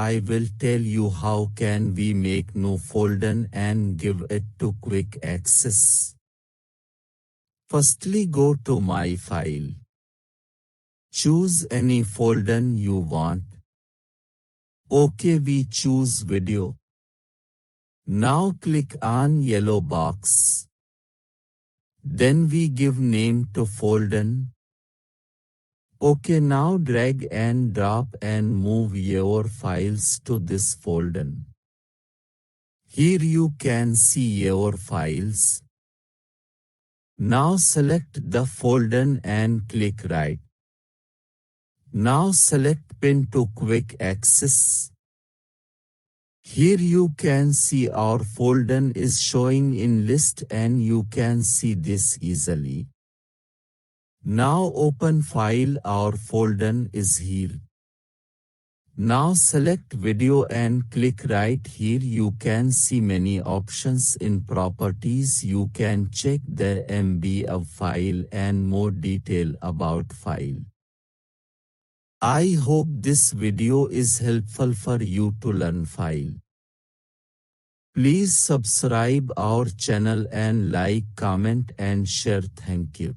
I will tell you how can we make new folder and give it to quick access. Firstly, go to My File. Choose any folder you want. OK, we choose video. Now click on yellow box. Then we give name to folder. OK, now drag and drop and move your files to this folder. Here you can see your files. Now select the folder and click right. Now select Pin to quick access. Here you can see our folder is showing in list and you can see this easily. Now open file, our folder is here. Now select video and click right here. You can see many options in properties. You can check the MB of file and more detail about file. I hope this video is helpful for you to learn file. Please subscribe our channel and like, comment and share. Thank you.